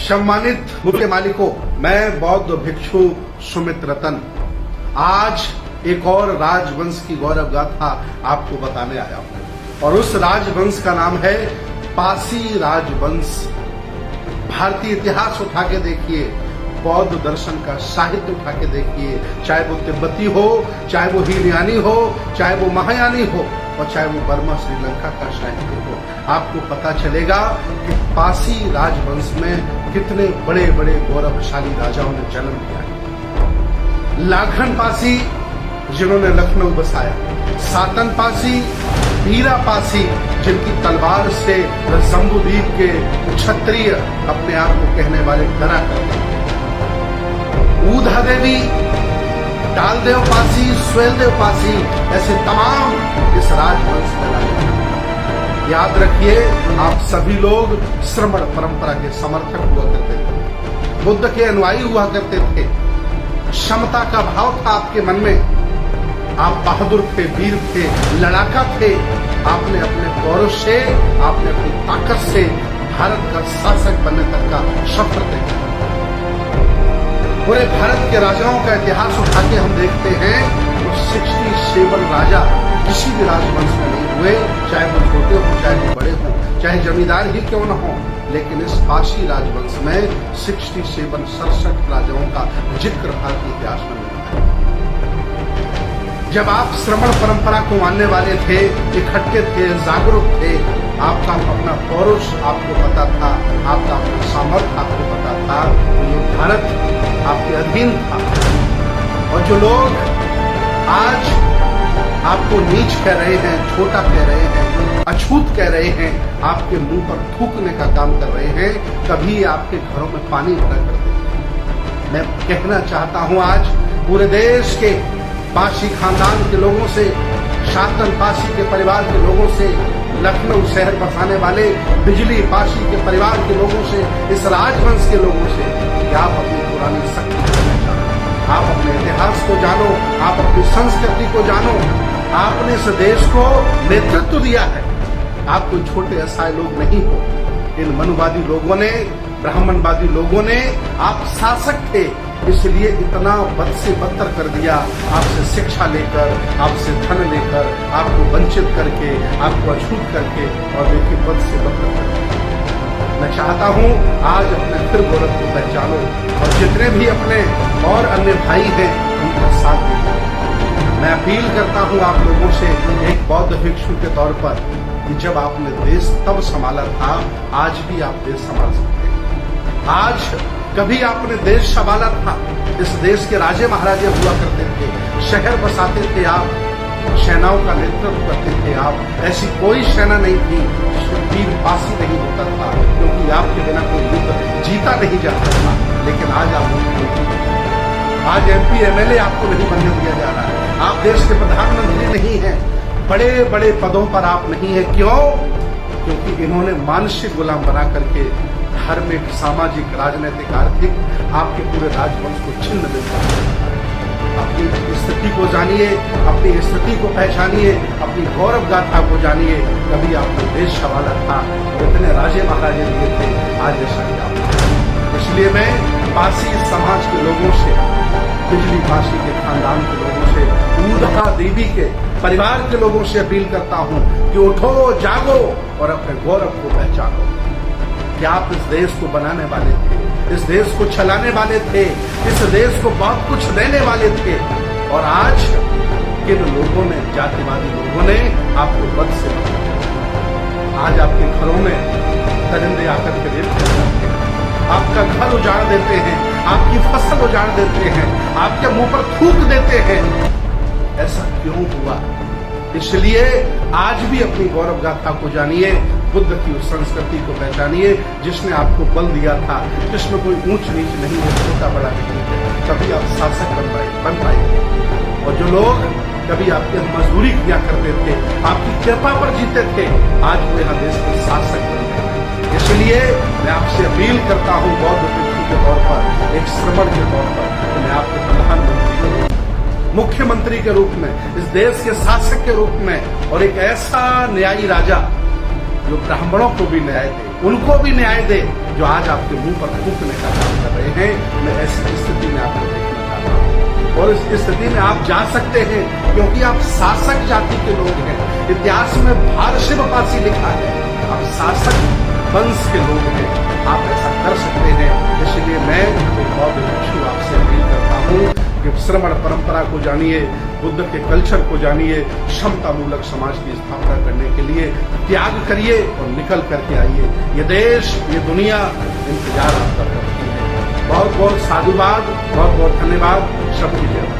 सम्मानित मुख्य मालिकों, मैं बौद्ध भिक्षु सुमित रतन आज एक और राजवंश की गौरव गाथा आपको बताने आया हूं और उस राजवंश का नाम है पासी राजवंश। भारतीय इतिहास उठा के देखिए, बौद्ध दर्शन का साहित्य उठा के देखिए, चाहे वो तिब्बती हो, चाहे वो हीनयानी हो, चाहे वो महायानी हो और चाहे वो बर्मा श्रीलंका का साहित्य हो, आपको पता चलेगा कि पासी राजवंश में कितने बड़े बड़े गौरवशाली राजाओं ने जन्म लिया है। लाखन पासी जिन्होंने लखनऊ बसाया, सातन पासी, बीरा पासी जिनकी तलवार से जम्बूद्वीप के क्षत्रिय अपने आप को कहने वाले डरा करते, ऊधा देवी, डालदेव पासी, स्वेलदेव पासी, ऐसे तमाम इस राजवंश में राजा। याद रखिए, आप सभी लोग श्रमण परंपरा के समर्थक हुआ करते थे, बुद्ध के अनुयायी हुआ करते थे, क्षमता का भाव था आपके मन में, आप बहादुर थे, वीर थे, लड़ाका थे। आपने अपने गौरव से, आपने अपनी ताकत से भारत का शासक बनने तक का सफर देखा। पूरे भारत के राजाओं का इतिहास उठा के हम देखते हैं तो 67 राजा किसी भी राजवंश में नहीं हुए, चाहे वो छोटे हो, चाहे वो बड़े हो, चाहे जमींदार ही क्यों न हो, लेकिन इस पासी राजवंश में 67 राजाओं का जिक्र भारतीय इतिहास में मिलता है। जब आप श्रमण परंपरा को मानने वाले थे, इकट्ठे थे, जागरूक थे, आपका अपना पौरुष आपको पता था, आपका अपना सामर्थ्य आपको पता था, तो ये भारत आपके अधीन था। और जो लोग आज आपको नीच कह रहे हैं, छोटा कह रहे हैं, अछूत कह रहे हैं, आपके मुंह पर थूकने का काम कर रहे हैं, कभी आपके घरों में पानी भरा कर देते। मैं कहना चाहता हूं आज पूरे देश के पासी खानदान के लोगों से, शातन पासी के परिवार के लोगों से, लखनऊ शहर बसाने वाले बिजली पासी के परिवार के लोगों से, इस राजवंश के लोगों से कि आप अपनी पुरानी शक्ति को पहचानो, आप अपने इतिहास को जानो, आप अपनी संस्कृति को जानो। आपने इस देश को नेतृत्व दिया है, आप कोई छोटे असहाय लोग नहीं हो। इन मनुवादी लोगों ने, ब्राह्मणवादी लोगों ने, आप शासक थे इसलिए इतना बद से बदतर कर दिया, आपसे शिक्षा लेकर, आपसे धन लेकर, आपको वंचित करके, आपको अछूत करके, और देखिए बद से बदतर कर दिया। मैं चाहता हूं आज अपने फिर गौरव को पहचानो और जितने भी अपने और अन्य भाई हैं उनका साथ दीजिए। मैं अपील करता हूं आप लोगों से एक बौद्ध भिक्षु के तौर पर कि जब आपने देश तब संभाला था, आज भी आप देश संभाल सकते हैं। आज कभी आपने देश संभाला था, इस देश के राजे महाराजे हुआ करते थे, शहर बसाते थे आप, सेनाओं का नेतृत्व करते थे आप। ऐसी कोई सेना नहीं थी जिसमें वीर पासी नहीं होता था, क्योंकि आपके बिना कोई युद्ध जीता नहीं जाता था। लेकिन आज आप आज MP MLA आपको नहीं बनने दिया जा रहा है, आप देश के प्रधानमंत्री नहीं हैं, बड़े बड़े पदों पर आप नहीं है। क्यों? क्योंकि इन्होंने मानसिक गुलाम बना करके धार्मिक, सामाजिक, राजनीतिक, आर्थिक आपके पूरे राजवंश को छिन्न देता है। अपनी स्थिति को जानिए, अपनी स्थिति को पहचानिए, अपनी गौरव गाथा को जानिए। कभी आपने देश संभाला था, इतने राजे महाराजे दिए थे, आज ऐसा क्या हो। इसलिए मैं पासी समाज के लोगों से, बिजली पासी के खानदान के लोगों से, ऊधा देवी के परिवार के लोगों से अपील करता हूं कि उठो, जागो और अपने गौरव को पहचानो कि आप इस देश को बनाने वाले थे, इस देश को चलाने वाले थे, इस देश को बहुत कुछ देने वाले थे। और आज किन लोगों ने, जातिवादी लोगों ने आपको बद से बदला। आज आपके घरों में दरिंदे आकर के रेप कर जाते हैं, आपका घर उजाड़ देते हैं, आपकी फसल उजाड़ देते हैं, आपके मुंह पर थूक देते हैं। ऐसा क्यों हुआ? इसलिए आज भी अपनी गौरव गाथा को जानिए, बुद्ध की उस संस्कृति को पहचानिए जिसने आपको बल दिया था, जिसमें कोई ऊंच नीच नहीं है, छोटा बड़ा नहीं है। तभी आप शासक बन पाएंगे। और जो लोग कभी आपकी मजदूरी किया करते थे, आपकी कृपा पर जीते थे, आज वो यहाँ देश के शासक बन गए। इसलिए मैं आपसे अपील करता हूँ बौद्ध भिक्षु के तौर पर, एक श्रमण के तौर पर, तो मैं आपको प्रधानमंत्री के रूप में, मुख्यमंत्री के रूप में, इस देश के शासक के रूप में और एक ऐसा न्यायी राजा जो ब्राह्मणों को भी न्याय दे, उनको भी न्याय दे जो आज आपके मुंह पर थूकने का काम कर रहे हैं। मैं ऐसी स्थिति में आपको देखना चाहता हूँ और इस स्थिति में आप जा सकते हैं क्योंकि आप शासक जाति के लोग हैं। इतिहास में भारशिवपासी लिखा है, आप शासक वंश के लोग हैं, आप ऐसा कर सकते हैं। इसलिए मैं बौद्ध भिक्षु आपसे अपील करता हूँ कि श्रमण परंपरा को जानिए, बुद्ध के कल्चर को जानिए, क्षमता मूलक समाज की स्थापना करने के लिए त्याग करिए और निकल करके आइए। ये देश, ये दुनिया इंतजार आपका करती है। बहुत बहुत साधुवाद, बहुत बहुत धन्यवाद। सबकी जय।